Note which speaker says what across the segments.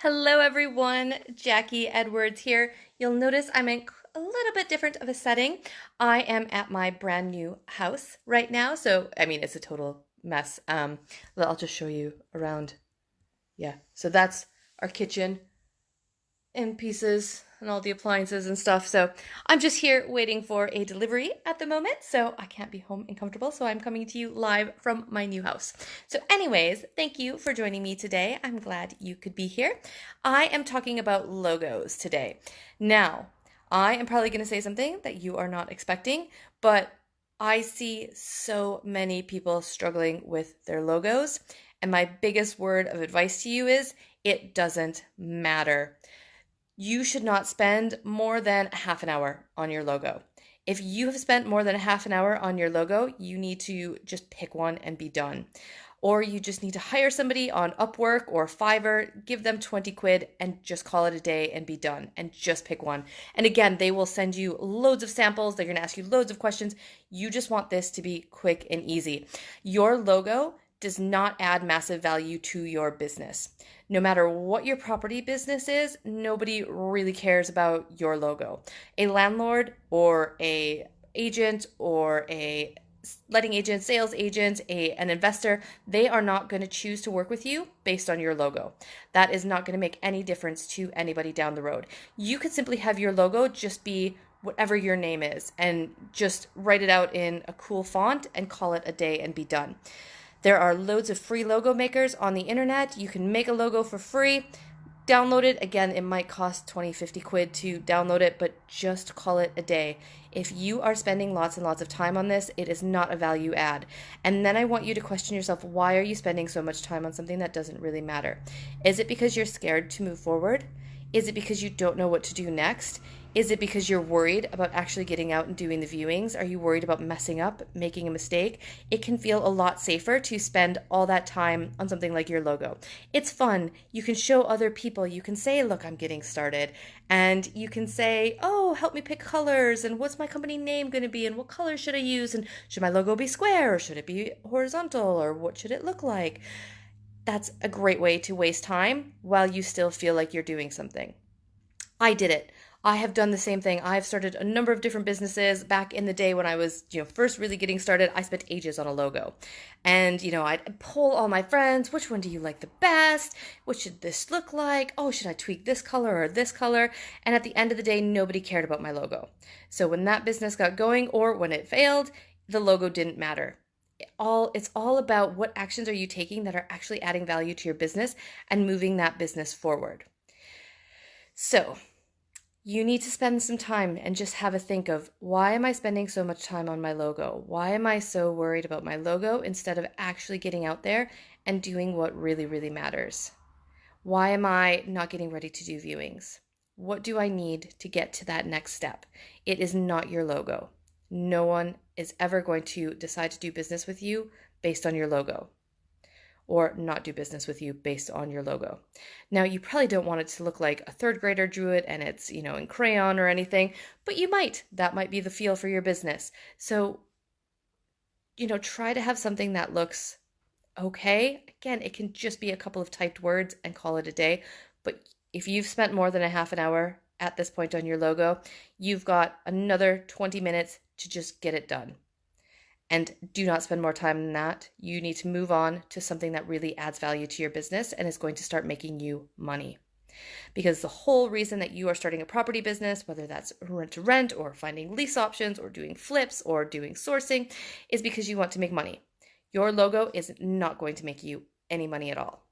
Speaker 1: Hello everyone, Jacquie Edwards here. You'll notice I'm in a little bit different of a setting. I am at my brand new house right now, so it's a total mess. But I'll just show you around. Yeah, so that's our kitchen in pieces and all the appliances and stuff. So I'm just here waiting for a delivery at the moment. So I can't be home and comfortable. So I'm coming to you live from my new house. So anyways, thank you for joining me today. I'm glad you could be here. I am talking about logos today. Now, I am probably going to say something that you are not expecting, but I see so many people struggling with their logos. And my biggest word of advice to you is it doesn't matter. You should not spend more than half an hour on your logo. If you have spent more than a half an hour on your logo, you need to just pick one and be done. Or you just need to hire somebody on Upwork or Fiverr, give them 20 quid and just call it a day and be done and just pick one. And again, they will send you loads of samples. They're going to ask you loads of questions. You just want this to be quick and easy. Your logo does not add massive value to your business. No matter what your property business is, nobody really cares about your logo. A landlord or a agent or a letting agent, sales agent, an investor, they are not going to choose to work with you based on your logo. That is not going to make any difference to anybody down the road. You could simply have your logo just be whatever your name is and just write it out in a cool font and call it a day and be done. There are loads of free logo makers on the internet. You can make a logo for free, download it. Again, it might cost 20, 50 quid to download it, but just call it a day. If you are spending lots and lots of time on this, it is not a value add. And then I want you to question yourself, why are you spending so much time on something that doesn't really matter? Is it because you're scared to move forward? Is it because you don't know what to do next? Is it because you're worried about actually getting out and doing the viewings? Are you worried about messing up, making a mistake? It can feel a lot safer to spend all that time on something like your logo. It's fun. You can show other people. You can say, look, I'm getting started. And you can say, oh, help me pick colors. And what's my company name going to be? And what colors should I use? And should my logo be square or should it be horizontal? Or what should it look like? That's a great way to waste time while you still feel like you're doing something. I did it. I have done the same thing. I've started a number of different businesses. Back in the day when I was, first really getting started, I spent ages on a logo. And, I'd poll all my friends, which one do you like the best? What should this look like? Oh, should I tweak this color or this color? And at the end of the day, nobody cared about my logo. So when that business got going or when it failed, the logo didn't matter. It's all about what actions are you taking that are actually adding value to your business and moving that business forward. So, you need to spend some time and just have a think of, why am I spending so much time on my logo? Why am I so worried about my logo instead of actually getting out there and doing what really, really matters? Why am I not getting ready to do viewings? What do I need to get to that next step? It is not your logo. No one is ever going to decide to do business with you based on your logo, or not do business with you based on your logo. Now, you probably don't want it to look like a third grader drew it and it's, in crayon or anything, but you might. That might be the feel for your business. So, try to have something that looks okay. Again, it can just be a couple of typed words and call it a day. But if you've spent more than a half an hour at this point on your logo, you've got another 20 minutes to just get it done. And do not spend more time than that. You need to move on to something that really adds value to your business and is going to start making you money. Because the whole reason that you are starting a property business, whether that's rent to rent or finding lease options or doing flips or doing sourcing, is because you want to make money. Your logo is not going to make you any money at all.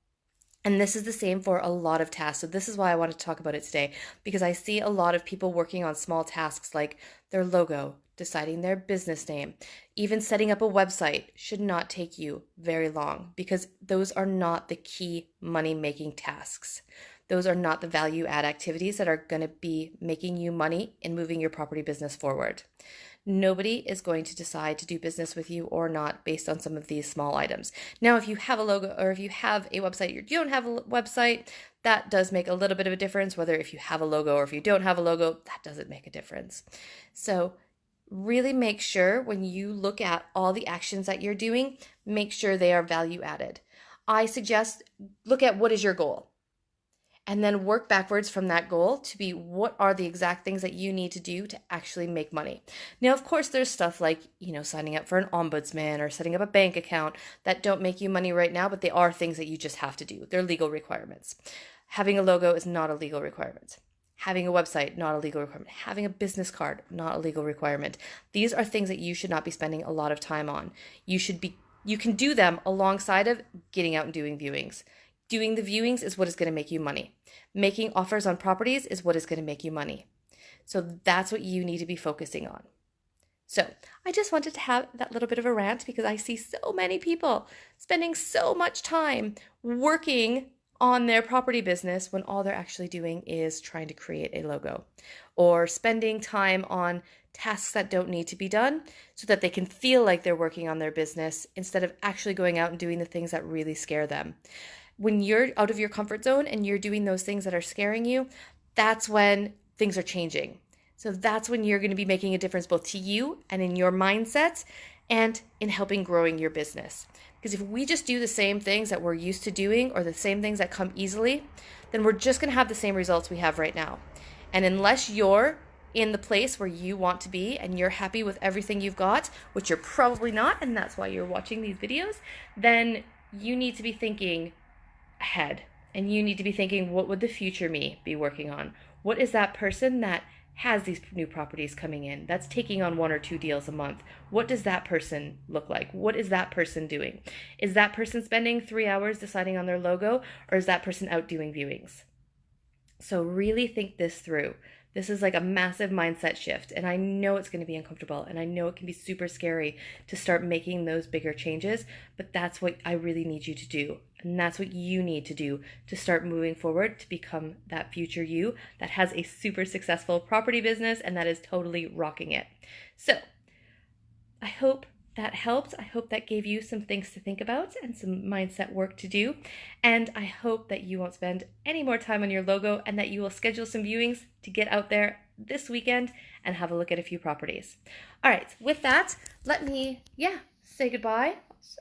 Speaker 1: And this is the same for a lot of tasks. So this is why I want to talk about it today, because I see a lot of people working on small tasks like their logo, deciding their business name, even setting up a website should not take you very long, because those are not the key money-making tasks. Those are not the value add activities that are going to be making you money and moving your property business forward. Nobody is going to decide to do business with you or not based on some of these small items. Now, if you have a logo or if you have a website, you don't have a website, that does make a little bit of a difference. Whether if you have a logo or if you don't have a logo, that doesn't make a difference. So really make sure when you look at all the actions that you're doing, make sure they are value added. I suggest look at what is your goal. and then work backwards from that goal to be what are the exact things that you need to do to actually make money. Now, of course, there's stuff like, signing up for an ombudsman or setting up a bank account that don't make you money right now, but they are things that you just have to do. They're legal requirements. Having a logo is not a legal requirement. Having a website, not a legal requirement. Having a business card, not a legal requirement. These are things that you should not be spending a lot of time on. You can do them alongside of getting out and doing viewings. Doing the viewings is what is going to make you money. Making offers on properties is what is going to make you money. So that's what you need to be focusing on. So I just wanted to have that little bit of a rant because I see so many people spending so much time working on their property business when all they're actually doing is trying to create a logo, or spending time on tasks that don't need to be done so that they can feel like they're working on their business instead of actually going out and doing the things that really scare them. When you're out of your comfort zone and you're doing those things that are scaring you, that's when things are changing. So that's when you're going to be making a difference both to you and in your mindset and in helping growing your business. Because if we just do the same things that we're used to doing or the same things that come easily, then we're just going to have the same results we have right now. And unless you're in the place where you want to be and you're happy with everything you've got, which you're probably not, and that's why you're watching these videos, then you need to be thinking ahead. And you need to be thinking, what would the future me be working on? What is that person that has these new properties coming in, that's taking on 1 or 2 deals a month? What does that person look like? What is that person doing? Is that person spending 3 hours deciding on their logo, or is that person out doing viewings? So really think this through. This is like a massive mindset shift, and I know it's going to be uncomfortable, and I know it can be super scary to start making those bigger changes, but that's what I really need you to do, and that's what you need to do to start moving forward to become that future you that has a super successful property business and that is totally rocking it. So I hope that helped. I hope that gave you some things to think about and some mindset work to do. And I hope that you won't spend any more time on your logo and that you will schedule some viewings to get out there this weekend and have a look at a few properties. All right, with that, let me, say goodbye.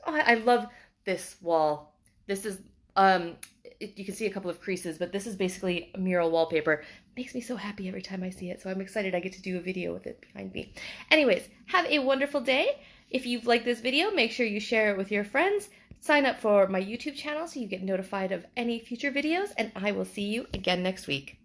Speaker 1: Oh, I love this wall. This is, you can see a couple of creases, but this is basically a mural wallpaper. It makes me so happy every time I see it. So I'm excited I get to do a video with it behind me. Anyways, have a wonderful day. If you've liked this video, make sure you share it with your friends. Sign up for my YouTube channel so you get notified of any future videos, and I will see you again next week.